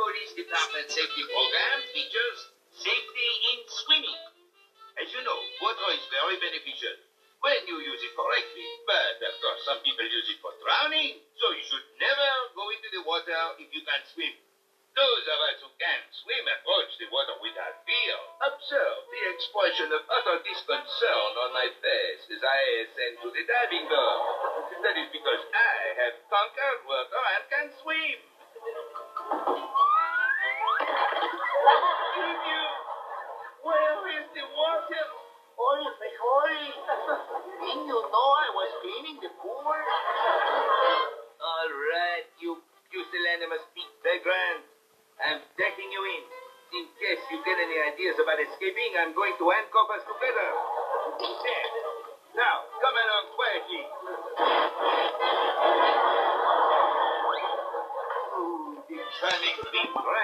Police Department safety program features safety in swimming. As you know, water is very beneficial when you use it correctly. But, of course, some people use it for drowning, so you should never go into the water if you can't swim. Those of us who can't swim approach the water without fear. Observe the expression of utter disconcern on my face as I ascend to the diving board. That is because I have conquered water and can swim. Where is the water? Oy, frijoles. Didn't you know I was cleaning the pool? All right, you pusillanimous big vagrant. I'm taking you in. In case you get any ideas about escaping, I'm going to handcuff us together. There. Now, come along quietly. Oh, the cunning big rat.